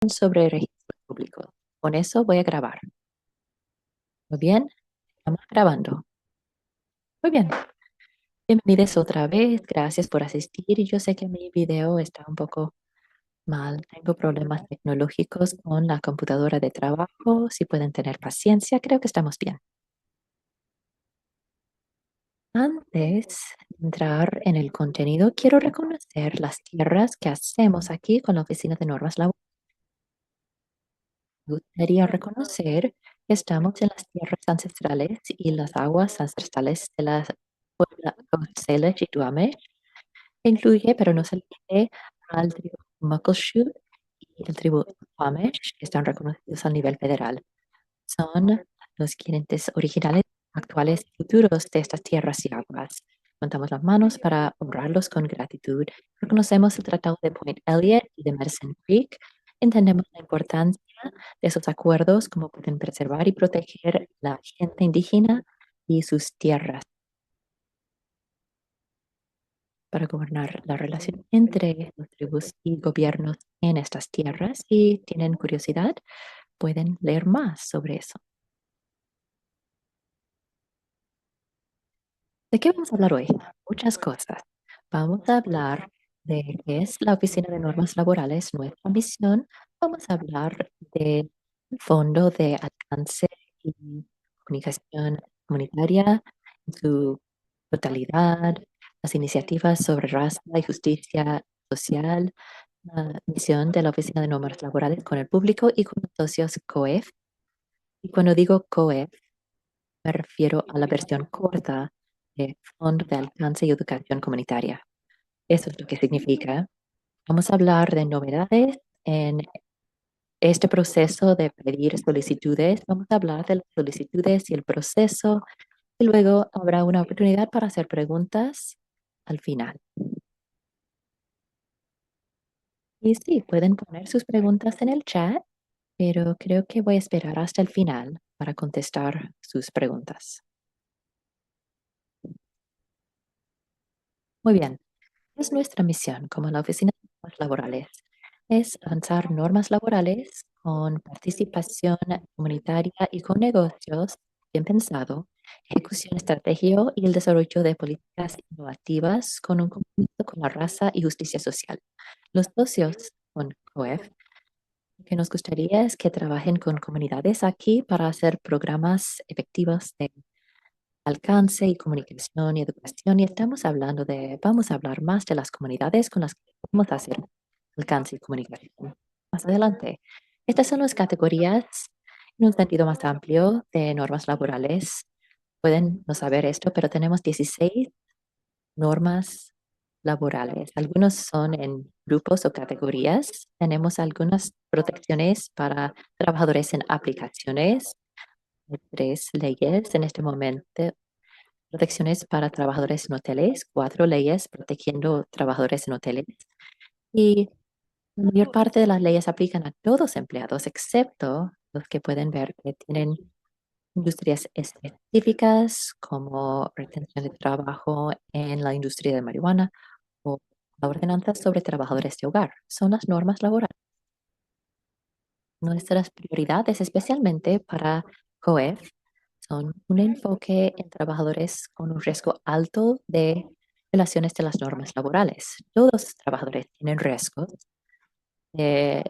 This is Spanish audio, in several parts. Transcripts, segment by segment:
sobre registros públicos. Con eso voy a grabar. Muy bien, estamos grabando. Muy bien. Bienvenidos otra vez. Gracias por asistir. Yo sé que mi video está un poco mal. Tengo problemas tecnológicos con la computadora de trabajo. Si pueden tener paciencia, creo que estamos bien. Antes de entrar en el contenido, quiero reconocer las tierras que hacemos aquí con la Oficina de Normas Laborales. Me gustaría reconocer que estamos en las tierras ancestrales y las aguas ancestrales de las Coatzacoalcos y Duwamish. Incluye, pero no se limite al tribu Muckleshoot y el tribu Duwamish, que están reconocidos a nivel federal. Son los clientes originales, actuales y futuros de estas tierras y aguas. Levantamos las manos para honrarlos con gratitud. Reconocemos el Tratado de Point Elliot y de Medicine Creek. Entendemos la importancia de esos acuerdos, como pueden preservar y proteger la gente indígena y sus tierras para gobernar la relación entre los tribus y gobiernos en estas tierras. Si tienen curiosidad, pueden leer más sobre eso. ¿De qué vamos a hablar hoy? Muchas cosas. Vamos a hablar de qué es la Oficina de Normas Laborales, nuestra misión. Vamos a hablar del Fondo de Alcance y Comunicación Comunitaria en su totalidad, las iniciativas sobre raza y justicia social, la misión de la Oficina de Normas Laborales con el público y con los socios COEF. Y cuando digo COEF, me refiero a la versión corta de Fondo de Alcance y Educación Comunitaria. Eso es lo que significa. Vamos a hablar de novedades en este proceso de pedir solicitudes. Vamos a hablar de las solicitudes y el proceso y luego habrá una oportunidad para hacer preguntas al final. Y sí, pueden poner sus preguntas en el chat, pero creo que voy a esperar hasta el final para contestar sus preguntas. Muy bien. Es nuestra misión como la Oficina de Normas Laborales. Es avanzar normas laborales con participación comunitaria y con negocios bien pensado, ejecución estratégica y el desarrollo de políticas innovativas con un compromiso con la raza y justicia social. Los socios con COEF, lo que nos gustaría es que trabajen con comunidades aquí para hacer programas efectivos de alcance y comunicación y educación. Y vamos a hablar más de las comunidades con las que podemos hacer alcance y comunicación. Más adelante, estas son las categorías en un sentido más amplio de normas laborales. Pueden no saber esto, pero tenemos 16 normas laborales. Algunos son en grupos o categorías. Tenemos algunas protecciones para trabajadores en aplicaciones. Hay 3 leyes en este momento. Protecciones para trabajadores en hoteles, 4 leyes protegiendo trabajadores en hoteles. Y la mayor parte de las leyes aplican a todos empleados, excepto los que pueden ver que tienen industrias específicas como retención de trabajo en la industria de marihuana o la ordenanza sobre trabajadores de hogar. Son las normas laborales. Nuestras prioridades, especialmente para COEF, son un enfoque en trabajadores con un riesgo alto de violaciones de las normas laborales. Todos los trabajadores tienen riesgos de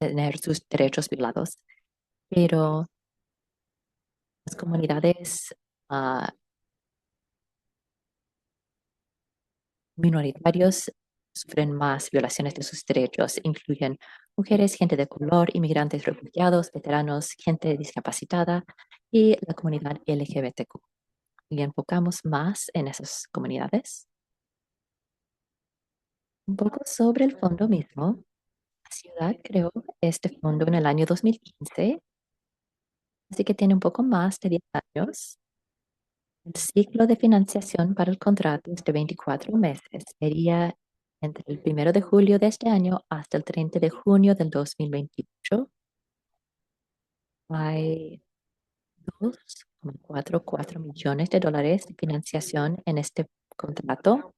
tener sus derechos violados, pero las comunidades minoritarios sufren más violaciones de sus derechos. Incluyen mujeres, gente de color, inmigrantes, refugiados, veteranos, gente discapacitada y la comunidad LGBTQ. Y enfocamos más en esas comunidades. Un poco sobre el fondo mismo. La ciudad creó este fondo en el año 2015, así que tiene un poco más de 10 años. El ciclo de financiación para el contrato es de 24 meses. Sería entre el 1 de julio de este año hasta el 30 de junio del 2028. Hay 2,44 millones de dólares de financiación en este contrato.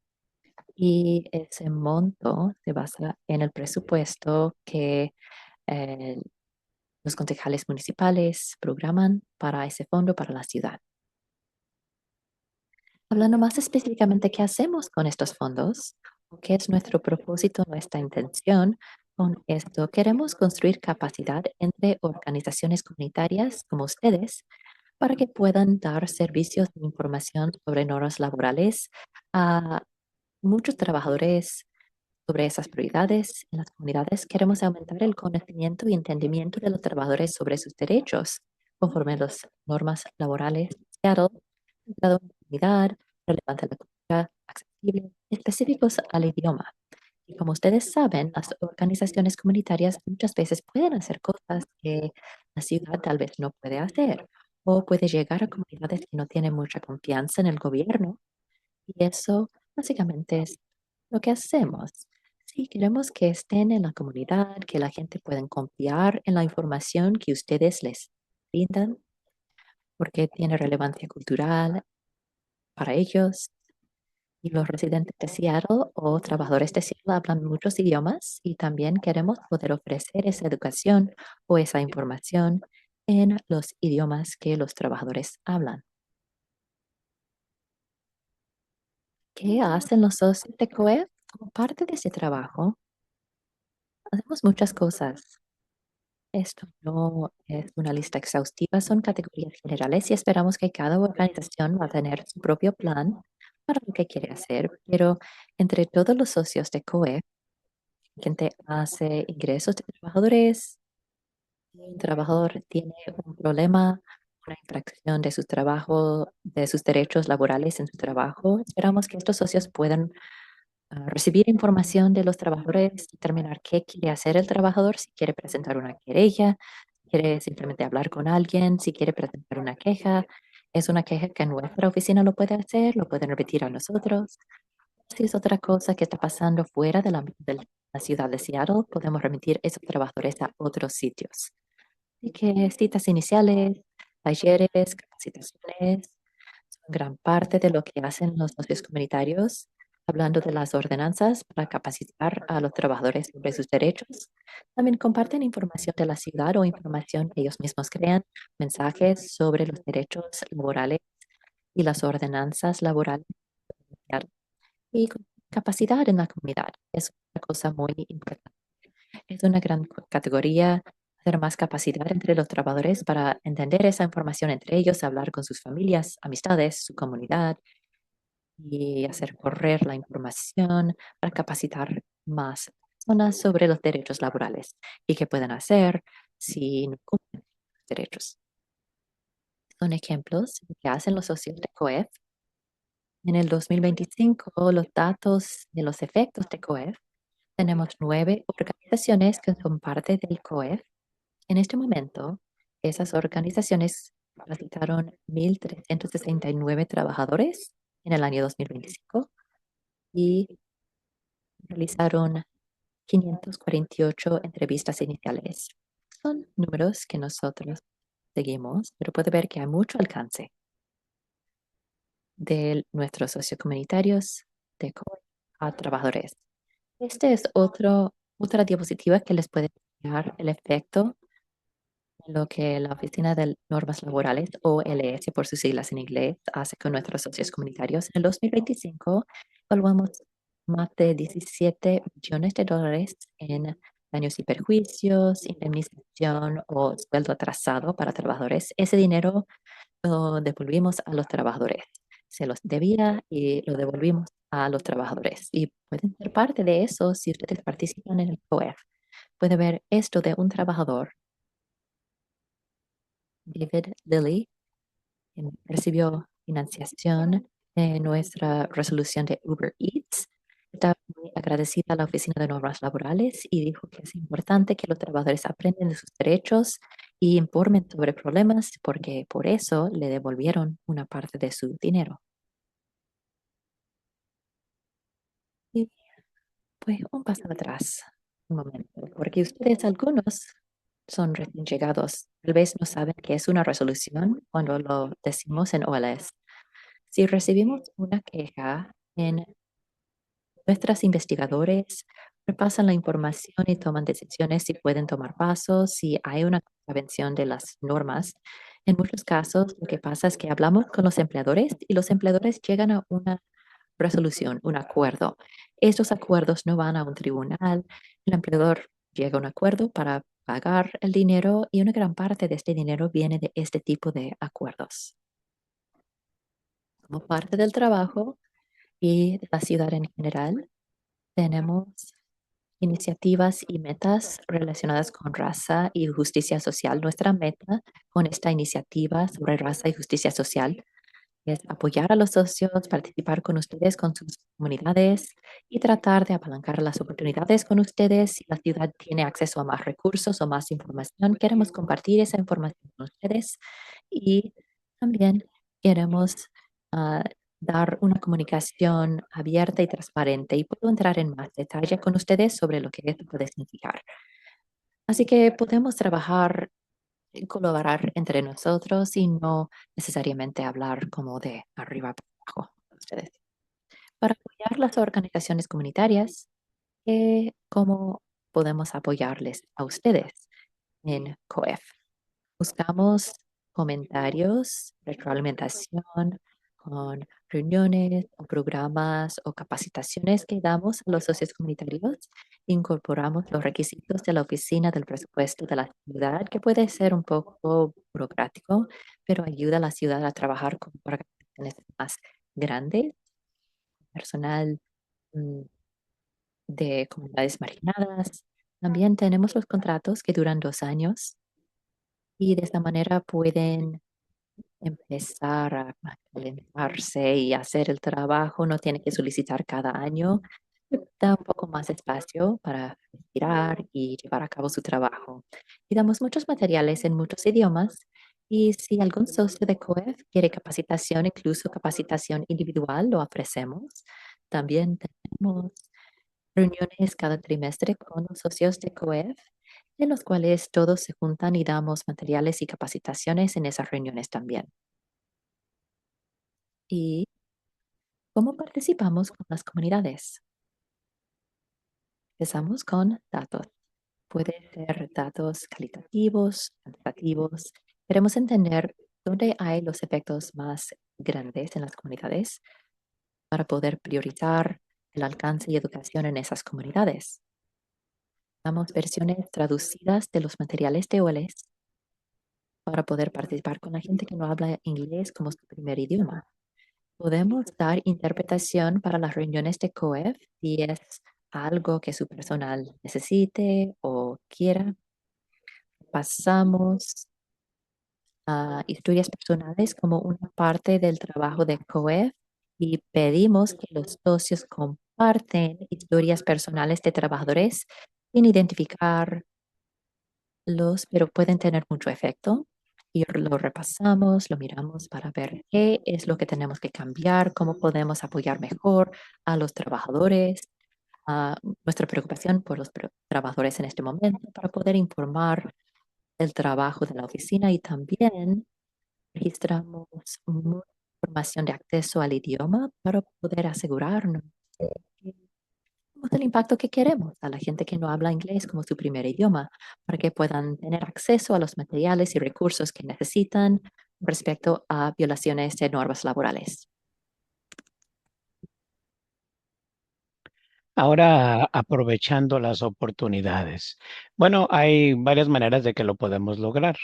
y ese monto se basa en el presupuesto que eh, los concejales municipales programan para ese fondo para la ciudad. Hablando más específicamente, ¿qué hacemos con estos fondos? ¿O ¿Qué es nuestro propósito, nuestra intención con esto? Queremos construir capacidad entre organizaciones comunitarias como ustedes para que puedan dar servicios de información sobre normas laborales a muchos trabajadores sobre esas prioridades en las comunidades. Queremos aumentar el conocimiento y entendimiento de los trabajadores sobre sus derechos conforme a las normas laborales de Seattle, centrado en la comunidad, relevante a la cultura, accesible, específicos al idioma. Y como ustedes saben, las organizaciones comunitarias muchas veces pueden hacer cosas que la ciudad tal vez no puede hacer o puede llegar a comunidades que no tienen mucha confianza en el gobierno y eso básicamente es lo que hacemos. Si queremos que estén en la comunidad, que la gente pueda confiar en la información que ustedes les brindan, porque tiene relevancia cultural para ellos. Y los residentes de Seattle o trabajadores de Seattle hablan muchos idiomas y también queremos poder ofrecer esa educación o esa información en los idiomas que los trabajadores hablan. ¿Qué hacen los socios de COE? Como parte de ese trabajo, hacemos muchas cosas. Esto no es una lista exhaustiva, son categorías generales y esperamos que cada organización va a tener su propio plan para lo que quiere hacer, pero entre todos los socios de COE, gente hace ingresos de trabajadores, si un trabajador tiene un problema, una infracción de su trabajo, de sus derechos laborales en su trabajo, esperamos que estos socios puedan recibir información de los trabajadores, determinar qué quiere hacer el trabajador, si quiere presentar una querella, si quiere simplemente hablar con alguien, si quiere presentar una queja. Es una queja que nuestra oficina lo puede hacer, lo pueden repetir a nosotros. Si es otra cosa que está pasando fuera de la ciudad de Seattle, podemos remitir esos trabajadores a otros sitios. Así que citas iniciales, talleres, capacitaciones, son gran parte de lo que hacen los socios comunitarios, hablando de las ordenanzas para capacitar a los trabajadores sobre sus derechos. También comparten información de la ciudad o información que ellos mismos crean, mensajes sobre los derechos laborales y las ordenanzas laborales y capacidad en la comunidad. Es una cosa muy importante. Es una gran categoría hacer más capacidad entre los trabajadores para entender esa información entre ellos, hablar con sus familias, amistades, su comunidad y hacer correr la información para capacitar más personas sobre los derechos laborales y qué pueden hacer si no cumplen los derechos. Son ejemplos de que hacen los socios de COEF. En el 2025, los datos de los efectos de COEF, tenemos 9 organizaciones que son parte del COEF. En este momento, esas organizaciones capacitaron 1,369 trabajadores en el año 2025 y realizaron 548 entrevistas iniciales. Son números que nosotros seguimos, pero puede ver que hay mucho alcance de nuestros socios comunitarios de a trabajadores. Este es otra diapositiva que les puede dar el efecto de lo que la Oficina de Normas Laborales, o LS por sus siglas en inglés, hace con nuestros socios comunitarios. En el 2025 evaluamos más de 17 millones de dólares en daños y perjuicios, indemnización o sueldo atrasado para trabajadores. Ese dinero lo devolvimos a los trabajadores. Se los debía y lo devolvimos a los trabajadores. Y pueden ser parte de eso si ustedes participan en el COEF. Puede ver esto de un trabajador, David Lilly, quien recibió financiación de nuestra resolución de Uber Eats. Está muy agradecida a la Oficina de Normas Laborales y dijo que es importante que los trabajadores aprendan de sus derechos y informen sobre problemas porque por eso le devolvieron una parte de su dinero. Y pues un paso atrás, un momento, porque ustedes algunos son recién llegados. Tal vez no saben qué es una resolución cuando lo decimos en OLS. Si recibimos una queja en Nuestros investigadores repasan la información y toman decisiones si pueden tomar pasos, si hay una contravención de las normas. En muchos casos, lo que pasa es que hablamos con los empleadores y los empleadores llegan a una resolución, un acuerdo. Estos acuerdos no van a un tribunal. El empleador llega a un acuerdo para pagar el dinero y una gran parte de este dinero viene de este tipo de acuerdos. Como parte del trabajo y de la ciudad en general, tenemos iniciativas y metas relacionadas con raza y justicia social. Nuestra meta con esta iniciativa sobre raza y justicia social es apoyar a los socios, participar con ustedes, con sus comunidades y tratar de apalancar las oportunidades con ustedes. Si la ciudad tiene acceso a más recursos o más información, queremos compartir esa información con ustedes y también queremos ah, dar una comunicación abierta y transparente y puedo entrar en más detalle con ustedes sobre lo que esto puede significar. Así que podemos trabajar colaborar entre nosotros y no necesariamente hablar como de arriba para abajo. Ustedes. Para apoyar las organizaciones comunitarias, ¿cómo podemos apoyarles a ustedes en COEF? Buscamos comentarios, retroalimentación con reuniones o programas o capacitaciones que damos a los socios comunitarios. Incorporamos los requisitos de la oficina del presupuesto de la ciudad, que puede ser un poco burocrático, pero ayuda a la ciudad a trabajar con organizaciones más grandes, personal mm, de comunidades marginadas. También tenemos los contratos que duran 2 años y de esta manera pueden empezar a calentarse y hacer el trabajo, no tiene que solicitar cada año. Da un poco más espacio para respirar y llevar a cabo su trabajo. Y damos muchos materiales en muchos idiomas. Y si algún socio de COEF quiere capacitación, incluso capacitación individual, lo ofrecemos. También tenemos reuniones cada trimestre con los socios de COEF, en los cuales todos se juntan y damos materiales y capacitaciones en esas reuniones también. ¿Y cómo participamos con las comunidades? Empezamos con datos. Puede ser datos calitativos, cuantitativos. Queremos entender dónde hay los efectos más grandes en las comunidades para poder priorizar el alcance y educación en esas comunidades. Damos versiones traducidas de los materiales de OLS para poder participar con la gente que no habla inglés como su primer idioma. Podemos dar interpretación para las reuniones de COEF si es algo que su personal necesite o quiera. Pasamos a historias personales como una parte del trabajo de COEF y pedimos que los socios comparten historias personales de trabajadores sin identificar pero pueden tener mucho efecto. Y lo repasamos, lo miramos para ver qué es lo que tenemos que cambiar, cómo podemos apoyar mejor a los trabajadores, nuestra preocupación por los trabajadores en este momento, para poder informar el trabajo de la oficina y también registramos mucha información de acceso al idioma para poder asegurarnos de que tenemos el impacto que queremos a la gente que no habla inglés como su primer idioma, para que puedan tener acceso a los materiales y recursos que necesitan respecto a violaciones de normas laborales. Ahora, aprovechando las oportunidades. Bueno, hay varias maneras de que lo podemos lograr.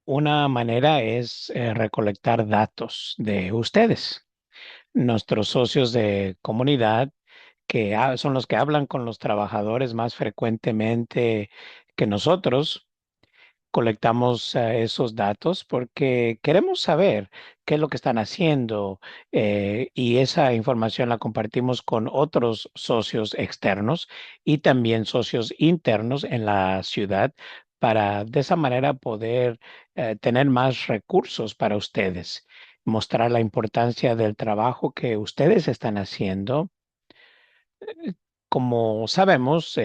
Una manera es recolectar datos de ustedes, nuestros socios de comunidad, que son los que hablan con los trabajadores más frecuentemente que nosotros. Colectamos esos datos porque queremos saber qué es lo que están haciendo, y esa información la compartimos con otros socios externos y también socios internos en la ciudad para de esa manera poder tener más recursos para ustedes, mostrar la importancia del trabajo que ustedes están haciendo. Como sabemos,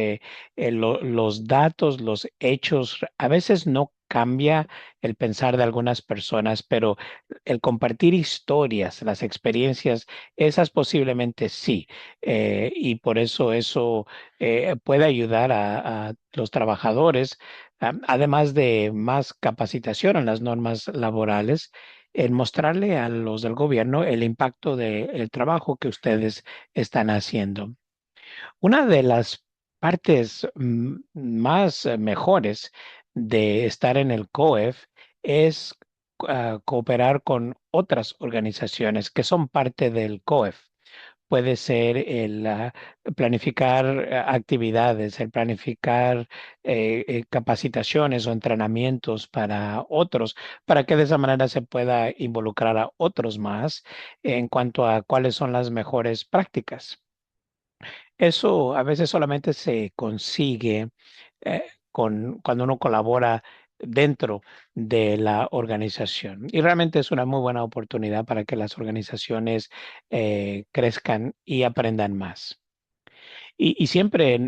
los datos, los hechos a veces no cambia el pensar de algunas personas, pero el compartir historias, las experiencias, esas posiblemente sí. Y por eso puede ayudar a los trabajadores, además de más capacitación en las normas laborales, en mostrarle a los del gobierno el impacto del trabajo que ustedes están haciendo. Una de las partes más mejores de estar en el COEF es cooperar con otras organizaciones que son parte del COEF. Puede ser el planificar actividades, el planificar capacitaciones o entrenamientos para otros, para que de esa manera se pueda involucrar a otros más en cuanto a cuáles son las mejores prácticas. Eso a veces solamente se consigue cuando uno colabora dentro de la organización. Y realmente es una muy buena oportunidad para que las organizaciones crezcan y aprendan más. Y siempre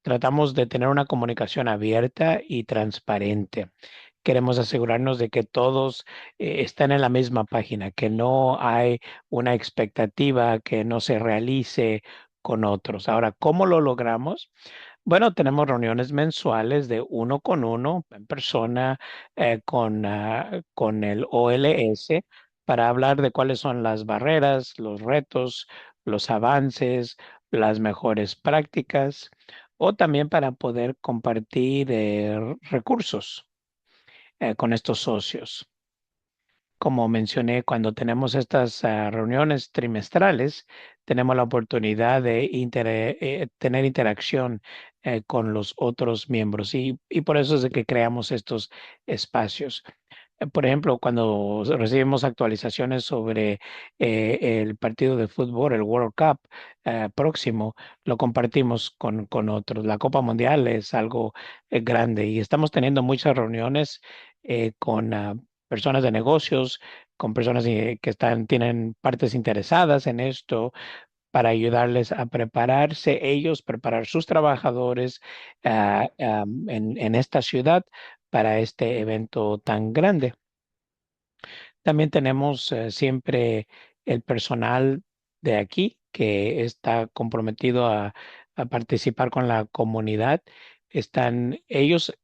tratamos de tener una comunicación abierta y transparente. Queremos asegurarnos de que todos están en la misma página, que no hay una expectativa que no se realice con otros. Ahora, ¿cómo lo logramos? Bueno, tenemos reuniones mensuales de uno con uno, en persona, con el OLS, para hablar de cuáles son las barreras, los retos, los avances, las mejores prácticas, o también para poder compartir recursos con estos socios. Como mencioné, cuando tenemos estas reuniones trimestrales, tenemos la oportunidad de tener interacción con los otros miembros y por eso es de que creamos estos espacios. Por ejemplo, cuando recibimos actualizaciones sobre el partido de fútbol, el World Cup próximo, lo compartimos con otros. La Copa Mundial es algo grande y estamos teniendo muchas reuniones con personas de negocios, con personas que tienen partes interesadas en esto para ayudarles a prepararse ellos, preparar sus trabajadores en esta ciudad para este evento tan grande. También tenemos siempre el personal de aquí que está comprometido a participar con la comunidad. Están ellos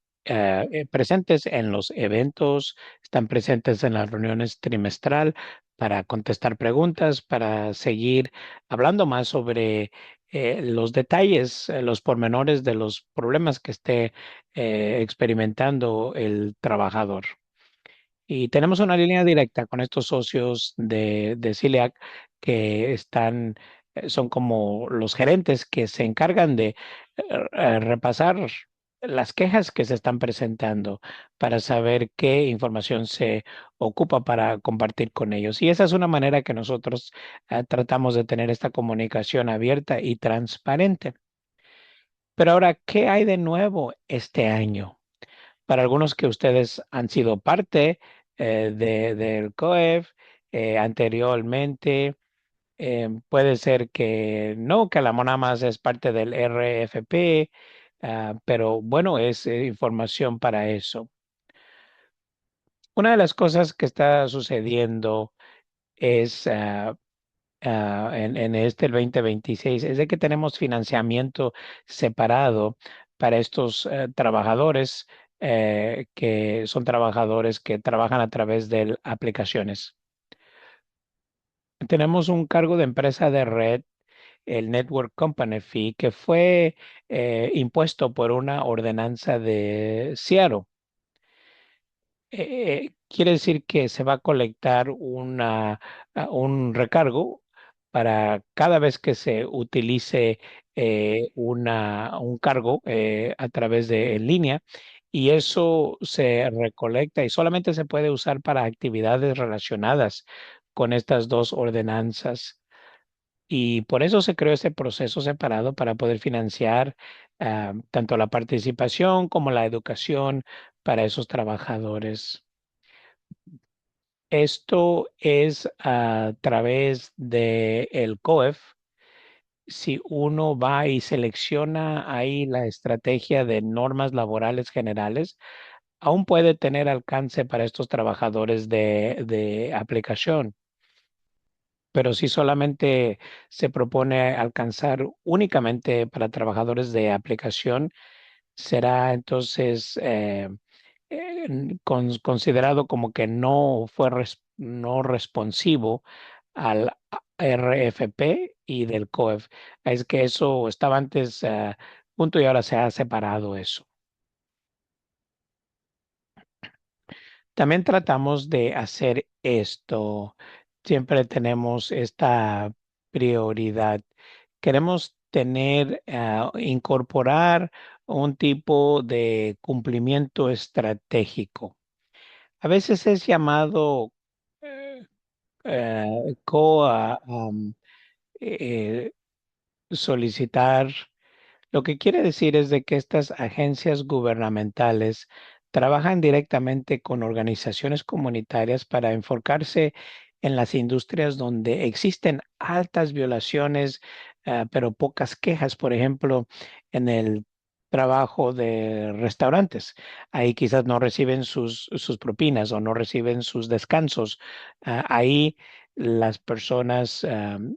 presentes en los eventos, están presentes en las reuniones trimestral para contestar preguntas, para seguir hablando más sobre los detalles, los pormenores de los problemas que esté experimentando el trabajador. Y tenemos una línea directa con estos socios de Celiac que son como los gerentes que se encargan de repasar las quejas que se están presentando para saber qué información se ocupa para compartir con ellos. Y esa es una manera que nosotros tratamos de tener esta comunicación abierta y transparente. Pero ahora, ¿qué hay de nuevo este año? Para algunos que ustedes han sido parte del COEF anteriormente, puede ser que no, que la Monamas es parte del RFP, pero bueno, es información para eso. Una de las cosas que está sucediendo es en este el 2026 es de que tenemos financiamiento separado para estos trabajadores que son trabajadores que trabajan a través de aplicaciones. Tenemos un cargo de empresa de red, el Network Company Fee, que fue impuesto por una ordenanza de Seattle. Quiere decir que se va a colectar un recargo para cada vez que se utilice un cargo a través de en línea y eso se recolecta y solamente se puede usar para actividades relacionadas con estas dos ordenanzas. Y por eso se creó este proceso separado para poder financiar tanto la participación como la educación para esos trabajadores. Esto es a través de el COEF. Si uno va y selecciona ahí la estrategia de normas laborales generales, aún puede tener alcance para estos trabajadores de aplicación, pero si solamente se propone alcanzar únicamente para trabajadores de aplicación, será entonces considerado como que no fue no responsivo al RFP y del COEF. Es que eso estaba antes junto y ahora se ha separado eso. También tratamos de hacer esto. Siempre tenemos esta prioridad. Queremos tener, incorporar un tipo de cumplimiento estratégico. A veces es llamado eh, eh, co- a- am, eh, solicitar. Lo que quiere decir es de que estas agencias gubernamentales trabajan directamente con organizaciones comunitarias para enfocarse en las industrias donde existen altas violaciones, pero pocas quejas. Por ejemplo, en el trabajo de restaurantes. Ahí quizás no reciben sus propinas o no reciben sus descansos. Ahí las personas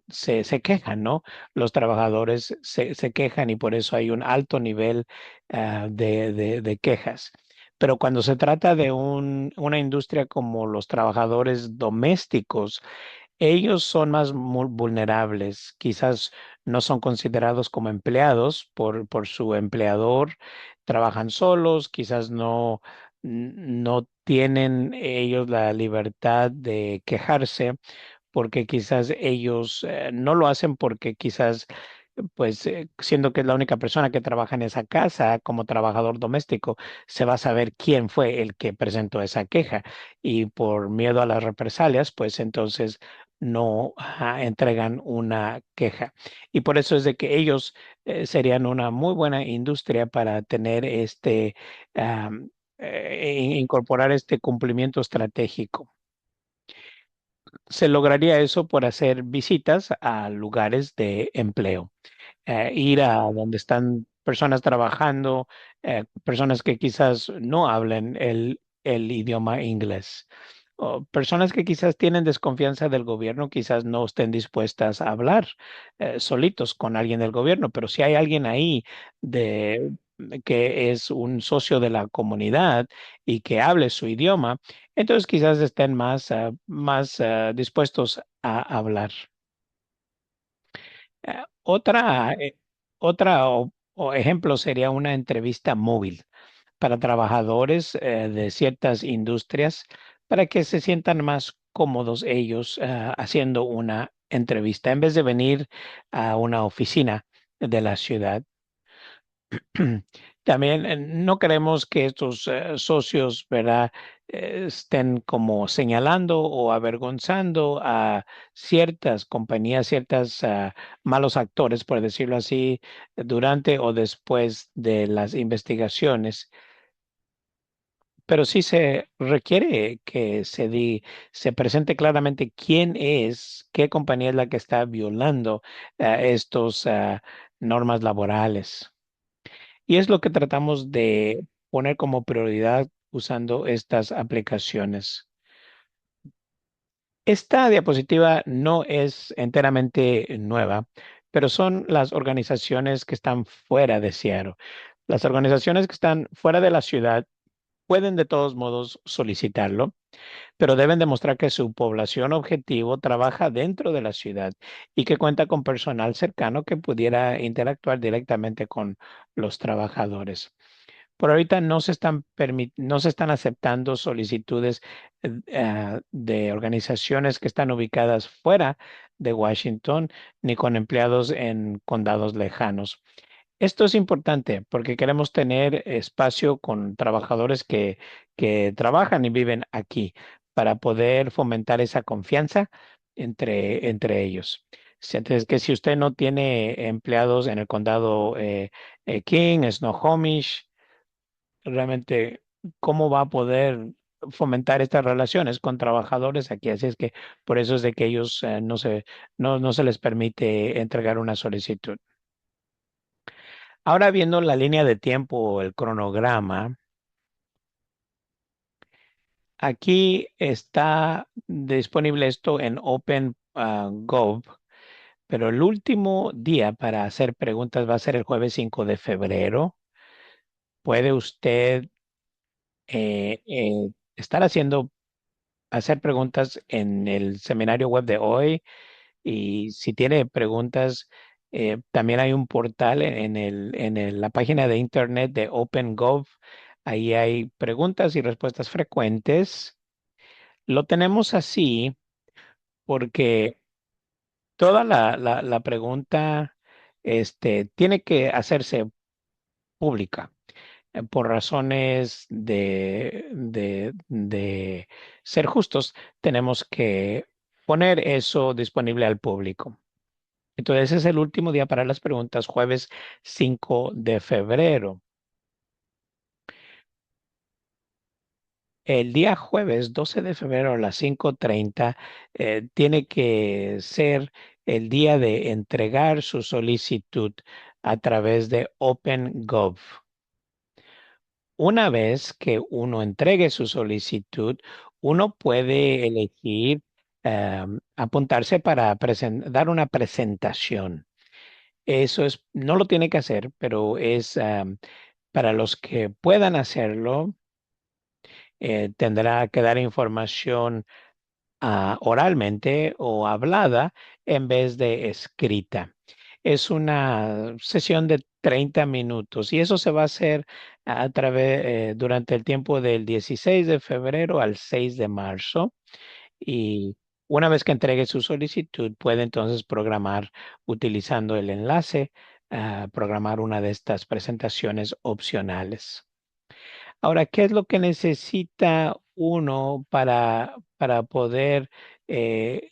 se quejan, ¿no? Los trabajadores se quejan y por eso hay un alto nivel de quejas. Pero cuando se trata de una industria como los trabajadores domésticos, ellos son más vulnerables, quizás no son considerados como empleados por su empleador, trabajan solos, quizás no tienen ellos la libertad de quejarse porque quizás ellos no lo hacen porque quizás, pues, siendo que es la única persona que trabaja en esa casa como trabajador doméstico, se va a saber quién fue el que presentó esa queja y por miedo a las represalias, pues entonces no entregan una queja. Y por eso es de que ellos serían una muy buena industria para tener incorporar este cumplimiento estratégico. Se lograría eso por hacer visitas a lugares de empleo, ir a donde están personas trabajando, personas que quizás no hablen el idioma inglés, o personas que quizás tienen desconfianza del gobierno, quizás no estén dispuestas a hablar solitos con alguien del gobierno, pero si hay alguien ahí de que es un socio de la comunidad y que hable su idioma, entonces quizás estén más dispuestos a hablar. Otra, otra o ejemplo sería una entrevista móvil para trabajadores de ciertas industrias para que se sientan más cómodos ellos haciendo una entrevista en vez de venir a una oficina de la ciudad. También no queremos que estos socios, ¿verdad? Estén como señalando o avergonzando a ciertas compañías, ciertas malos actores, por decirlo así, durante o después de las investigaciones. Pero sí se requiere que se presente claramente quién es, qué compañía es la que está violando estos normas laborales. Y es lo que tratamos de poner como prioridad usando estas aplicaciones. Esta diapositiva no es enteramente nueva, pero son las organizaciones que están fuera de Seattle. Las organizaciones que están fuera de la ciudad pueden de todos modos solicitarlo, pero deben demostrar que su población objetivo trabaja dentro de la ciudad y que cuenta con personal cercano que pudiera interactuar directamente con los trabajadores. Por ahorita no se están aceptando solicitudes de organizaciones que están ubicadas fuera de Washington ni con empleados en condados lejanos. Esto es importante porque queremos tener espacio con trabajadores que trabajan y viven aquí para poder fomentar esa confianza entre ellos. Entonces, que si usted no tiene empleados en el condado King, Snohomish, realmente, ¿cómo va a poder fomentar estas relaciones con trabajadores aquí? Así es que por eso es de que ellos no se les permite entregar una solicitud. Ahora viendo la línea de tiempo o el cronograma, aquí está disponible esto en OpenGov, pero el último día para hacer preguntas va a ser el jueves 5 de febrero. Puede usted estar hacer preguntas en el seminario web de hoy. Y si tiene preguntas, también hay un portal la página de internet de OpenGov. Ahí hay preguntas y respuestas frecuentes. Lo tenemos así porque toda la pregunta tiene que hacerse pública por razones de ser justos. Tenemos que poner eso disponible al público. Entonces, ese es el último día para las preguntas, jueves 5 de febrero. El día jueves 12 de febrero a las 5:30 tiene que ser el día de entregar su solicitud a través de OpenGov. Una vez que uno entregue su solicitud, uno puede elegir apuntarse para dar una presentación. Eso no lo tiene que hacer, pero es para los que puedan hacerlo, tendrá que dar información oralmente o hablada en vez de escrita. Es una sesión de 30 minutos y eso se va a hacer durante el tiempo del 16 de febrero al 6 de marzo. Y una vez que entregue su solicitud, puede entonces programar utilizando el enlace, programar una de estas presentaciones opcionales. Ahora, ¿qué es lo que necesita uno para poder eh,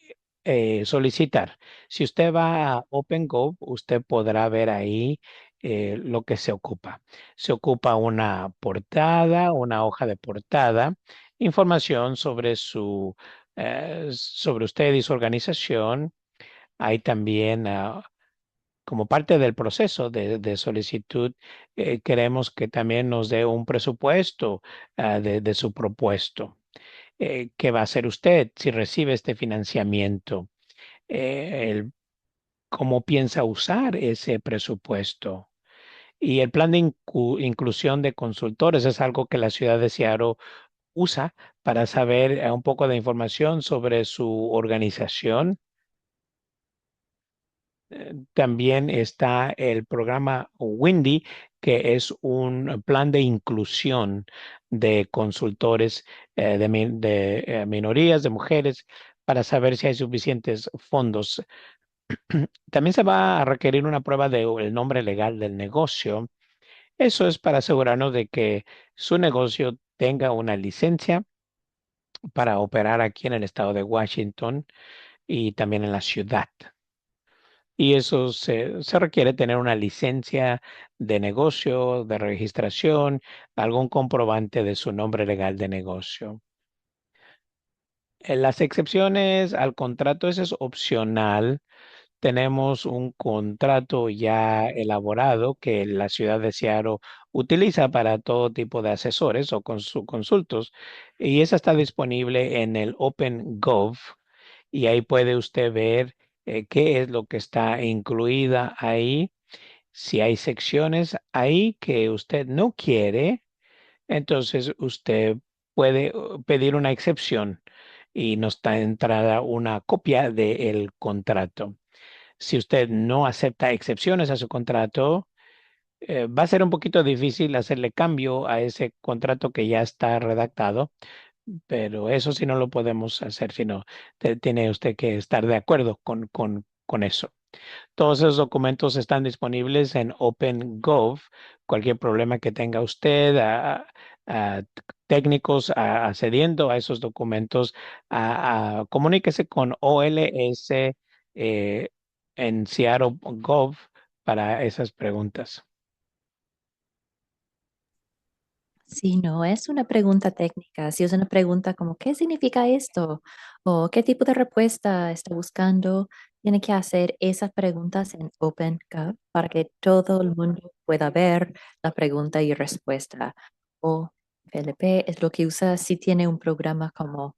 solicitar? Si usted va a OpenGov, usted podrá ver ahí lo que se ocupa. Se ocupa una portada, una hoja de portada, información sobre usted y su organización. Hay también como parte del proceso de solicitud, queremos que también nos dé un presupuesto de su propuesto. ¿Qué va a hacer usted si recibe este financiamiento? ¿Cómo piensa usar ese presupuesto? Y el plan de inclusión de consultores es algo que la ciudad de Seattle usa para saber un poco de información sobre su organización. También está el programa Windy, que es un plan de inclusión de consultores de minorías, de mujeres, para saber si hay suficientes fondos. También se va a requerir una prueba del nombre legal del negocio. Eso es para asegurarnos de que su negocio tenga una licencia para operar aquí en el estado de Washington y también en la ciudad. Y eso se requiere tener una licencia de negocio, de registración, algún comprobante de su nombre legal de negocio. En las excepciones al contrato, eso es opcional. Tenemos un contrato ya elaborado que la ciudad de Seattle utiliza para todo tipo de asesores o consultos, y esa está disponible en el OpenGov, y ahí puede usted ver qué es lo que está incluida ahí. Si hay secciones ahí que usted no quiere, entonces usted puede pedir una excepción y nos da entrada una copia del contrato. Si usted no acepta excepciones a su contrato, va a ser un poquito difícil hacerle cambio a ese contrato que ya está redactado, pero eso sí no lo podemos hacer, sino tiene usted que estar de acuerdo con eso. Todos esos documentos están disponibles en OpenGov. Cualquier problema que tenga usted, a técnicos accediendo a esos documentos, comuníquese con OLS eh, en Seattle Gov para esas preguntas. Si no es una pregunta técnica, si es una pregunta como ¿qué significa esto? O ¿qué tipo de respuesta está buscando? Tiene que hacer esas preguntas en OpenGov para que todo el mundo pueda ver la pregunta y respuesta. O FLP es lo que usa si tiene un problema como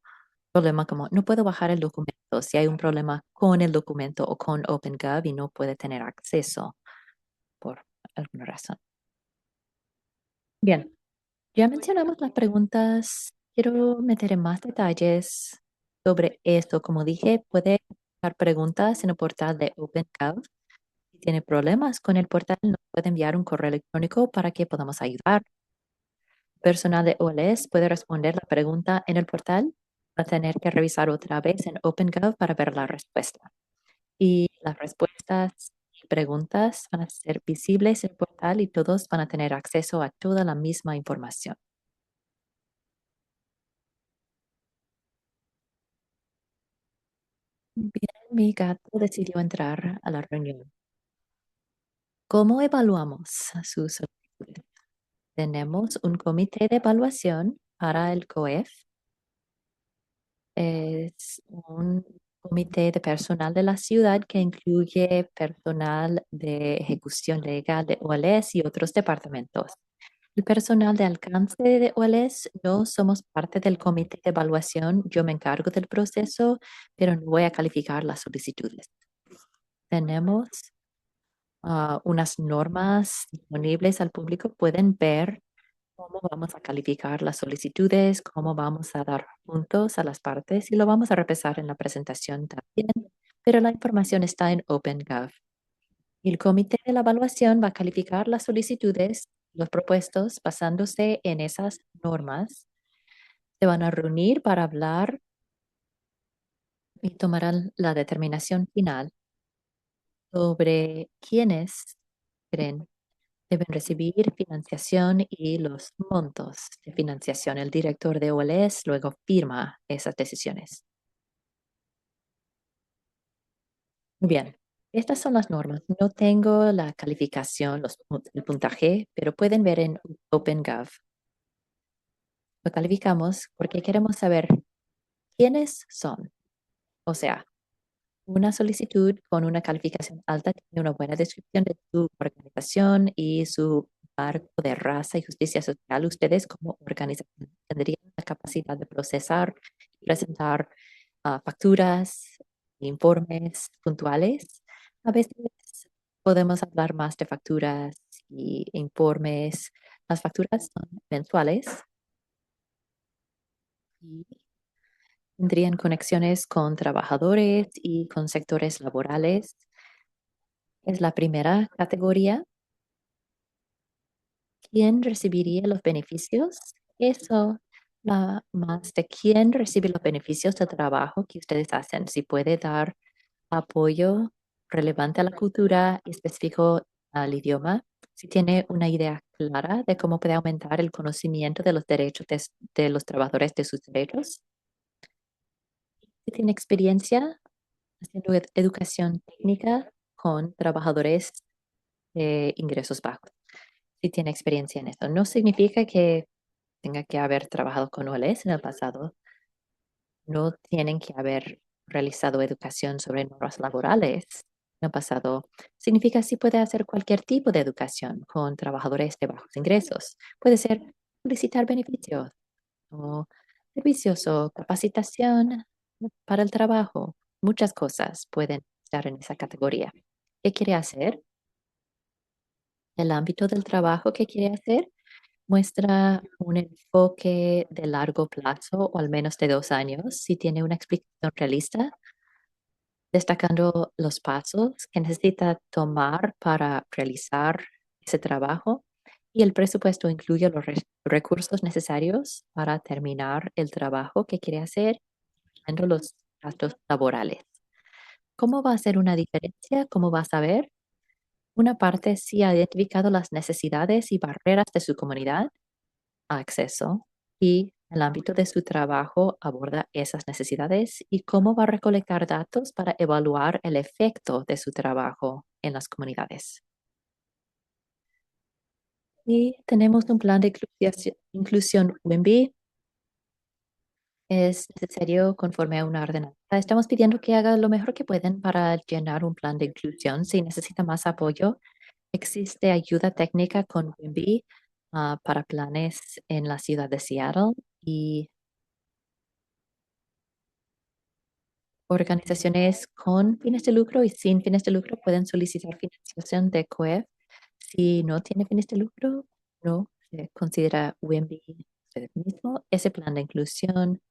no puedo bajar el documento, si hay un problema con el documento o con OpenGov y no puede tener acceso por alguna razón. Bien, ya mencionamos las preguntas. Quiero meter en más detalles sobre esto. Como dije, puede dar preguntas en el portal de OpenGov. Si tiene problemas con el portal, nos puede enviar un correo electrónico para que podamos ayudar. Personal de OLS puede responder la pregunta en el portal. Va a tener que revisar otra vez en OpenGov para ver la respuesta. Y las respuestas y preguntas van a ser visibles en el portal y todos van a tener acceso a toda la misma información. Bien, mi gato decidió entrar a la reunión. ¿Cómo evaluamos sus solicitudes? Tenemos un comité de evaluación para el COEF. Es un comité de personal de la ciudad que incluye personal de ejecución legal de OLS y otros departamentos. El personal de alcance de OLS no somos parte del comité de evaluación. Yo me encargo del proceso, pero no voy a calificar las solicitudes. Tenemos unas normas disponibles al público. Pueden ver cómo vamos a calificar las solicitudes, cómo vamos a dar puntos a las partes y lo vamos a repasar en la presentación también, pero la información está en OpenGov. El comité de la evaluación va a calificar las solicitudes, los propuestos, basándose en esas normas. Se van a reunir para hablar y tomarán la determinación final sobre quiénes creen deben recibir financiación y los montos de financiación. El director de OLS luego firma esas decisiones. Muy bien, estas son las normas. No tengo la calificación, el puntaje, pero pueden ver en OpenGov. Lo calificamos porque queremos saber quiénes son. O sea, una solicitud con una calificación alta tiene una buena descripción de su organización y su marco de raza y justicia social. Ustedes como organización tendrían la capacidad de procesar y presentar facturas, informes puntuales. A veces podemos hablar más de facturas y informes. Las facturas son mensuales y tendrían conexiones con trabajadores y con sectores laborales. Es la primera categoría. ¿Quién recibiría los beneficios? Eso va más de quién recibe los beneficios del trabajo que ustedes hacen. Si puede dar apoyo relevante a la cultura y específico al idioma. Si tiene una idea clara de cómo puede aumentar el conocimiento de los derechos de los trabajadores de sus derechos. Si tiene experiencia haciendo educación técnica con trabajadores de ingresos bajos. Si tiene experiencia en esto. No significa que tenga que haber trabajado con OLS en el pasado. No tienen que haber realizado educación sobre normas laborales en el pasado. Significa si puede hacer cualquier tipo de educación con trabajadores de bajos ingresos. Puede ser solicitar beneficios o servicios o capacitación para el trabajo. Muchas cosas pueden estar en esa categoría. ¿Qué quiere hacer? El ámbito del trabajo que quiere hacer muestra un enfoque de largo plazo o al menos de 2 años. Si tiene una explicación realista, destacando los pasos que necesita tomar para realizar ese trabajo y el presupuesto incluye los recursos necesarios para terminar el trabajo que quiere hacer, incluyendo los gastos laborales. ¿Cómo va a hacer una diferencia? ¿Cómo va a saber? Una parte sí ha identificado las necesidades y barreras de su comunidad, acceso, y el ámbito de su trabajo aborda esas necesidades y cómo va a recolectar datos para evaluar el efecto de su trabajo en las comunidades. Y tenemos un plan de inclusión WIMBY. Es necesario conforme a una ordenanza. Estamos pidiendo que haga lo mejor que pueden para llenar un plan de inclusión. Si necesita más apoyo, existe ayuda técnica con WIMBY. para planes en la ciudad de Seattle y organizaciones con fines de lucro y sin fines de lucro pueden solicitar financiación de COEF. Si no tiene fines de lucro, no se considera WIMBY usted mismo. Ese plan de inclusión,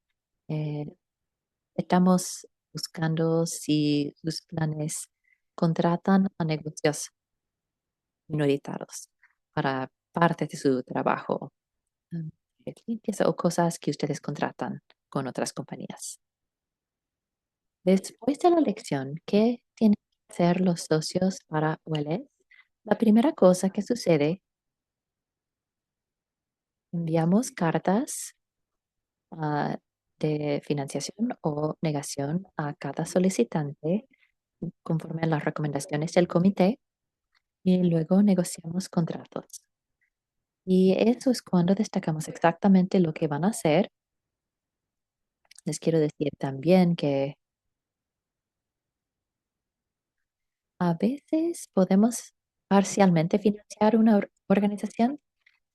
eh, estamos buscando si sus planes contratan a negocios minoritados para parte de su trabajo, mm, de limpieza o cosas que ustedes contratan con otras compañías. Después de la elección, ¿qué tienen que hacer los socios para ULS? La primera cosa que sucede, enviamos cartas de financiación o negación a cada solicitante conforme a las recomendaciones del comité y luego negociamos contratos. Y eso es cuando destacamos exactamente lo que van a hacer. Les quiero decir también que a veces podemos parcialmente financiar una organización.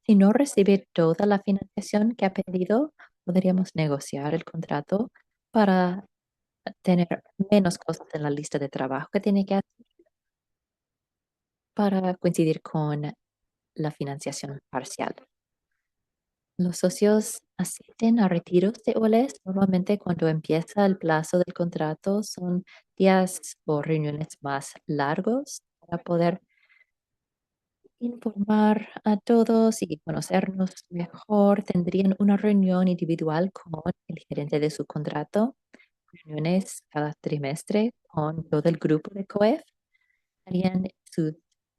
Si no recibe toda la financiación que ha pedido, podríamos negociar el contrato para tener menos cosas en la lista de trabajo que tiene que hacer para coincidir con la financiación parcial. Los socios asisten a retiros de OLES normalmente cuando empieza el plazo del contrato. Son días o reuniones más largos para poder informar a todos y conocernos mejor. Tendrían una reunión individual con el gerente de su contrato, reuniones cada trimestre con todo el grupo de COEF. Harían sus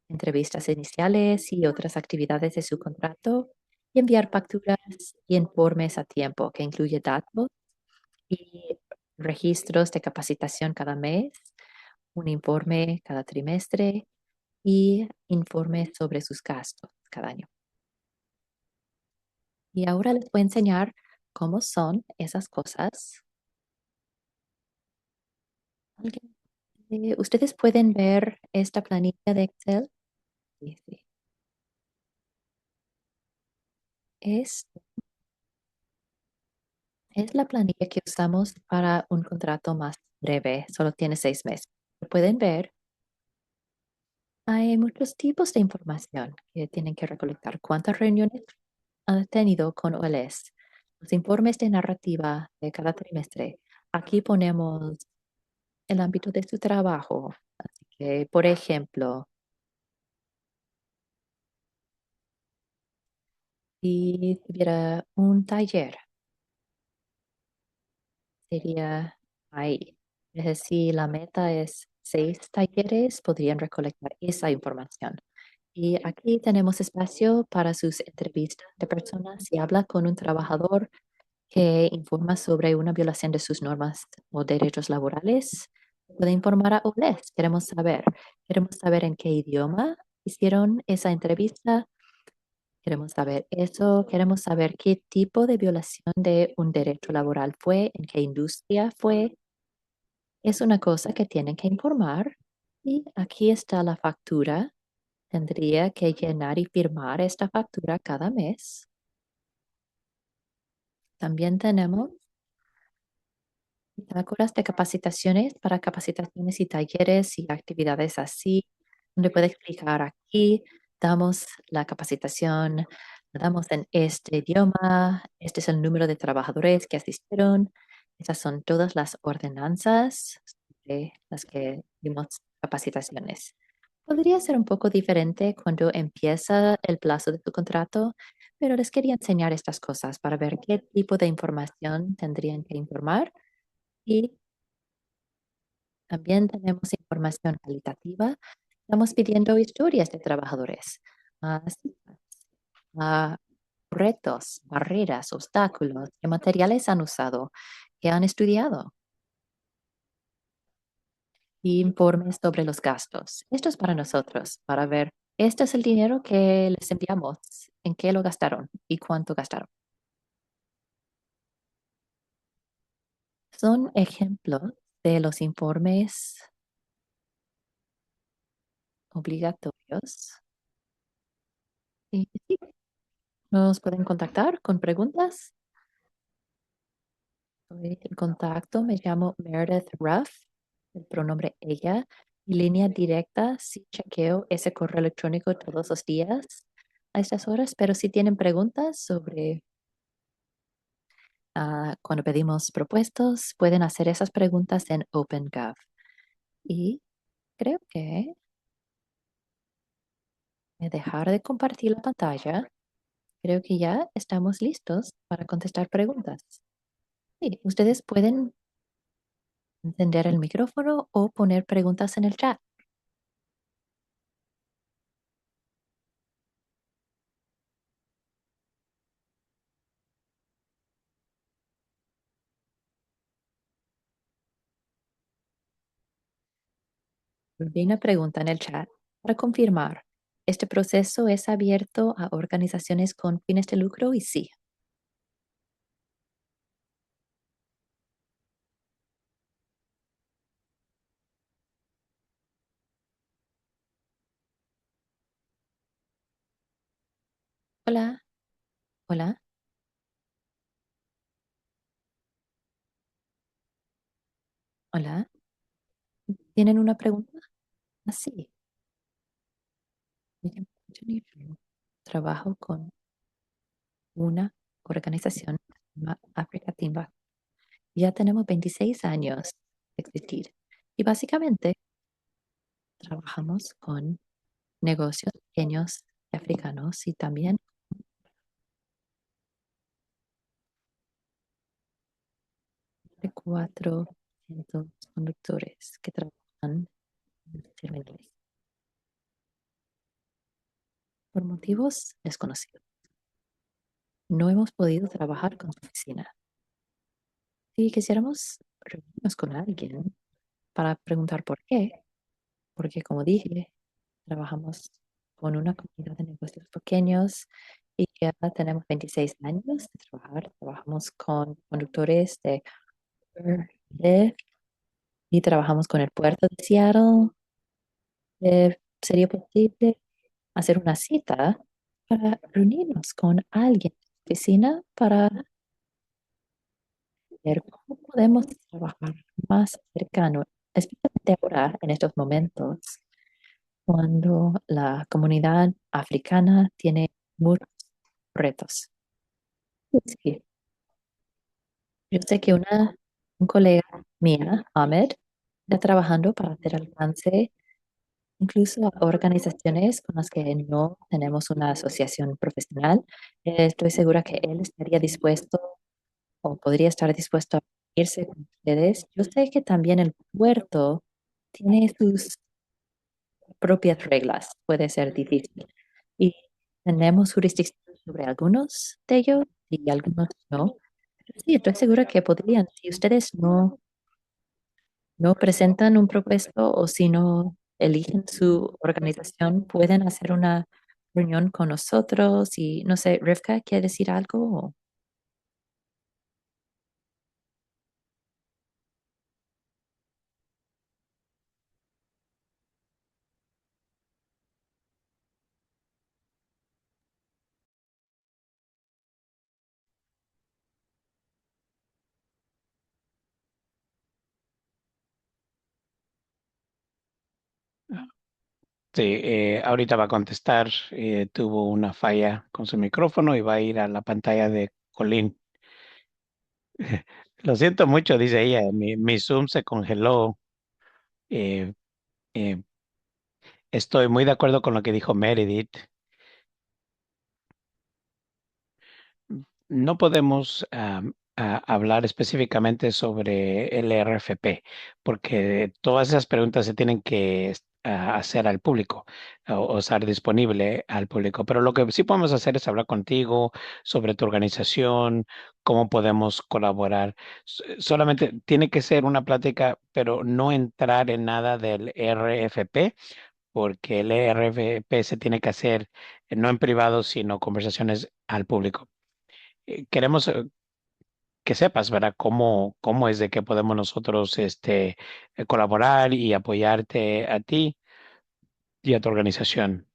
entrevistas iniciales y otras actividades de su contrato y enviar facturas y informes a tiempo, que incluye datos y registros de capacitación cada mes, un informe cada trimestre y informes sobre sus gastos cada año. Y ahora les voy a enseñar cómo son esas cosas. ¿Alguien? Ustedes pueden ver esta planilla de Excel. Sí, sí. Es, es la planilla que usamos para un contrato más breve, solo tiene 6 meses. Pueden ver, hay muchos tipos de información que tienen que recolectar. ¿Cuántas reuniones han tenido con OLS? Los informes de narrativa de cada trimestre. Aquí ponemos el ámbito de su trabajo. Así que, por ejemplo, si tuviera un taller, sería ahí. Es decir, la meta es 6 talleres, podrían recolectar esa información. Y aquí tenemos espacio para sus entrevistas de personas. Si habla con un trabajador que informa sobre una violación de sus normas o derechos laborales, puede informar a OLES. Queremos saber en qué idioma hicieron esa entrevista. Queremos saber eso, queremos saber qué tipo de violación de un derecho laboral fue, en qué industria fue. Es una cosa que tienen que informar. Y aquí está la factura. Tendría que llenar y firmar esta factura cada mes. También tenemos bitácoras de capacitaciones para capacitaciones y talleres y actividades así, donde puede explicar aquí, damos la capacitación, la damos en este idioma, este es el número de trabajadores que asistieron, esas son todas las ordenanzas de las que dimos capacitaciones. Podría ser un poco diferente cuando empieza el plazo de tu contrato, pero les quería enseñar estas cosas para ver qué tipo de información tendrían que informar y también tenemos información cualitativa. Estamos pidiendo historias de trabajadores, citas, ah, retos, barreras, obstáculos, qué materiales han usado, qué han estudiado, y informes sobre los gastos. Esto es para nosotros, para ver, este es el dinero que les enviamos, en qué lo gastaron y cuánto gastaron. Son ejemplos de los informes obligatorios. Y sí, Nos pueden contactar con preguntas. Estoy en contacto, me llamo Meredith Ruff, el pronombre ella, y línea directa, sí chequeo ese correo electrónico todos los días a estas horas, pero si tienen preguntas sobre cuando pedimos propuestos, pueden hacer esas preguntas en OpenGov. Y creo que dejar de compartir la pantalla, creo que ya estamos listos para contestar preguntas. Sí, ustedes pueden encender el micrófono o poner preguntas en el chat. Vi una pregunta en el chat para confirmar. ¿Este proceso es abierto a organizaciones con fines de lucro? Y sí. Hola, hola, hola. ¿Tienen una pregunta? Sí. Me llamo Jenny Ru. Trabajo con una organización que se llama Africa Timba. Ya tenemos 26 años de existir y básicamente trabajamos con negocios pequeños y africanos y también de 400 conductores que trabajan en los terminales por motivos desconocidos. No hemos podido trabajar con su oficina. Si quisiéramos reunirnos con alguien para preguntar por qué, porque como dije, trabajamos con una comunidad de negocios pequeños y ya tenemos 26 años de trabajar. Trabajamos con conductores de Uber, Lyft, y trabajamos con el puerto de Seattle. ¿Sería posible hacer una cita para reunirnos con alguien en la oficina para ver cómo podemos trabajar más cercano, especialmente ahora en estos momentos, cuando la comunidad africana tiene muchos retos? Sí, yo sé que un colega mía, Ahmed, está trabajando para hacer alcance incluso a organizaciones con las que no tenemos una asociación profesional. Estoy segura que él estaría dispuesto o podría estar dispuesto a irse con ustedes. Yo sé que también el puerto tiene sus propias reglas, puede ser difícil. Y tenemos jurisdicción sobre algunos de ellos y algunos no. Pero sí, estoy segura que podrían, si ustedes no presentan un propuesto o si no eligen su organización, pueden hacer una reunión con nosotros y no sé, Rivka, ¿quiere decir algo? Sí, ahorita va a contestar. Tuvo una falla con su micrófono y va a ir a la pantalla de Colin. Lo siento mucho, dice ella. Mi Zoom se congeló. Eh, eh, Estoy muy de acuerdo con lo que dijo Meredith. No podemos hablar específicamente sobre el RFP, porque todas esas preguntas se tienen que hacer al público o estar disponible al público. Pero lo que sí podemos hacer es hablar contigo sobre tu organización, cómo podemos colaborar. Solamente tiene que ser una plática, pero no entrar en nada del RFP, porque el RFP se tiene que hacer no en privado, sino conversaciones al público. Queremos que sepas, ¿verdad? Cómo es de que podemos nosotros colaborar y apoyarte a ti y a tu organización.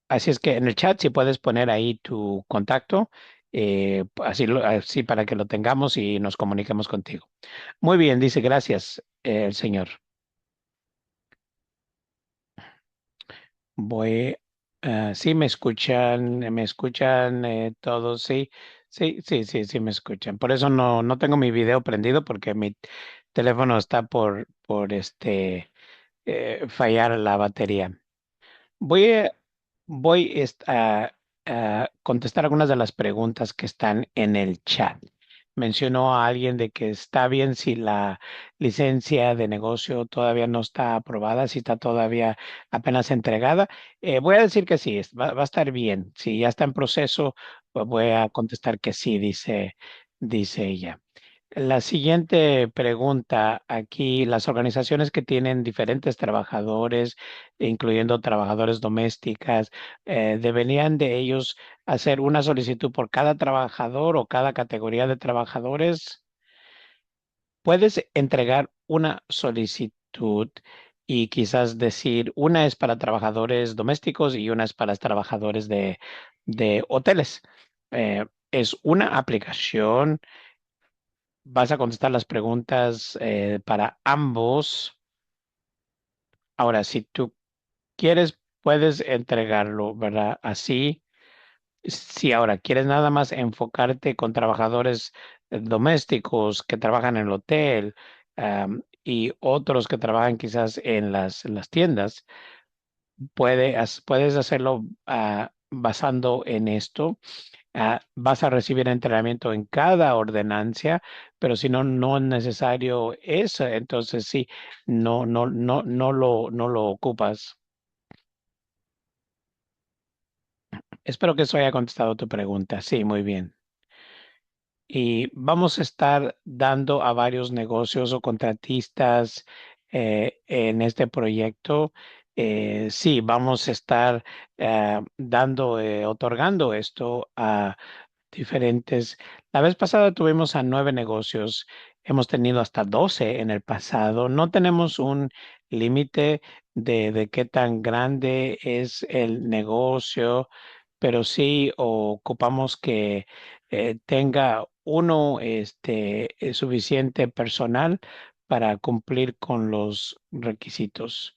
Así es que en el chat si puedes poner ahí tu contacto, así, así para que lo tengamos y nos comuniquemos contigo. Muy bien, dice gracias, el señor. Voy, sí me escuchan todos, sí, sí, me escuchan. Por eso no tengo mi video prendido porque mi teléfono está por fallar la batería. Voy a, voy a contestar algunas de las preguntas que están en el chat. Mencionó a alguien de que está bien si la licencia de negocio todavía no está aprobada, si está todavía apenas entregada. Voy a decir que sí, va a estar bien. Si ya está en proceso, pues voy a contestar que sí, dice ella. La siguiente pregunta aquí, las organizaciones que tienen diferentes trabajadores, incluyendo trabajadores domésticas, ¿deberían de ellos hacer una solicitud por cada trabajador o cada categoría de trabajadores? Puedes entregar una solicitud y quizás decir una es para trabajadores domésticos y una es para trabajadores de hoteles. Es una aplicación. Vas a contestar las preguntas para ambos. Ahora, si tú quieres, puedes entregarlo, ¿verdad? Así. Si ahora quieres nada más enfocarte con trabajadores domésticos que trabajan en el hotel, y otros que trabajan quizás en las tiendas, puedes hacerlo basando en esto. Vas a recibir entrenamiento en cada ordenancia, pero si no es necesario eso, entonces sí, no lo ocupas. Espero que eso haya contestado tu pregunta. Sí, muy bien. Y vamos a estar dando a varios negocios o contratistas en este proyecto. Sí, vamos a estar otorgando esto a diferentes. La vez pasada tuvimos a 9 negocios, hemos tenido hasta 12 en el pasado. No tenemos un límite de qué tan grande es el negocio, pero sí ocupamos que tenga uno suficiente personal para cumplir con los requisitos.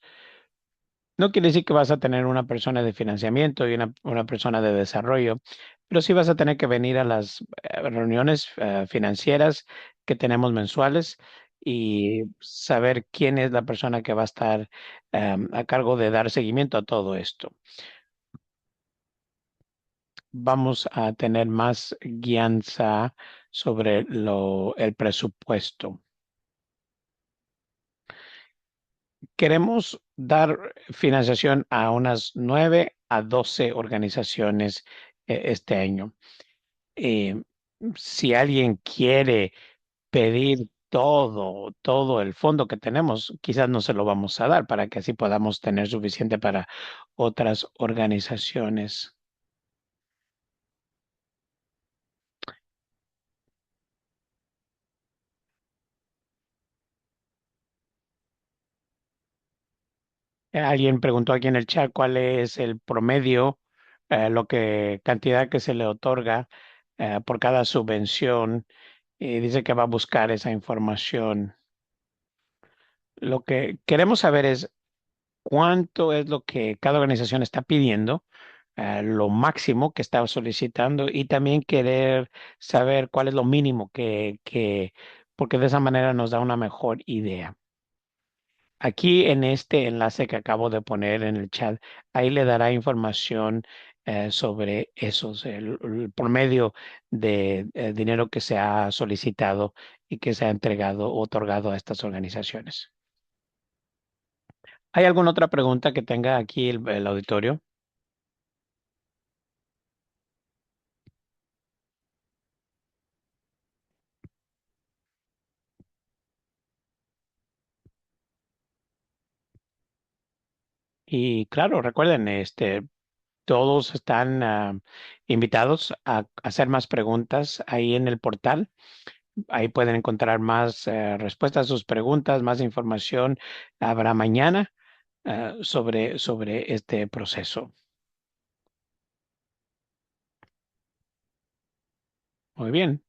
No quiere decir que vas a tener una persona de financiamiento y una persona de desarrollo, pero sí vas a tener que venir a las reuniones financieras que tenemos mensuales y saber quién es la persona que va a estar a cargo de dar seguimiento a todo esto. Vamos a tener más guianza sobre el presupuesto. Queremos dar financiación a unas 9 a 12 organizaciones este año. Eh, si alguien quiere pedir todo el fondo que tenemos, quizás no se lo vamos a dar para que así podamos tener suficiente para otras organizaciones. Alguien preguntó aquí en el chat cuál es el promedio, cantidad que se le otorga por cada subvención, y dice que va a buscar esa información. Lo que queremos saber es cuánto es lo que cada organización está pidiendo, lo máximo que está solicitando y también querer saber cuál es lo mínimo porque de esa manera nos da una mejor idea. Aquí en este enlace que acabo de poner en el chat, ahí le dará información sobre esos, el promedio de dinero que se ha solicitado y que se ha entregado o otorgado a estas organizaciones. ¿Hay alguna otra pregunta que tenga aquí el auditorio? Y claro, recuerden, todos están invitados a hacer más preguntas ahí en el portal. Ahí pueden encontrar más respuestas a sus preguntas, más información. Habrá mañana sobre este proceso. Muy bien.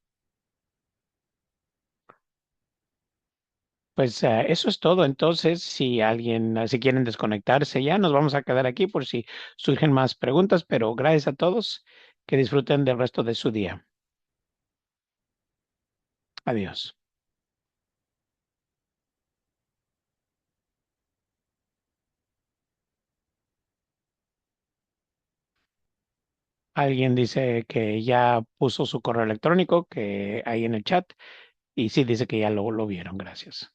Pues eso es todo. Entonces, si alguien, si quieren desconectarse ya, nos vamos a quedar aquí por si surgen más preguntas, pero gracias a todos. Que disfruten del resto de su día. Adiós. Alguien dice que ya puso su correo electrónico, que ahí en el chat, y sí dice que ya lo vieron. Gracias.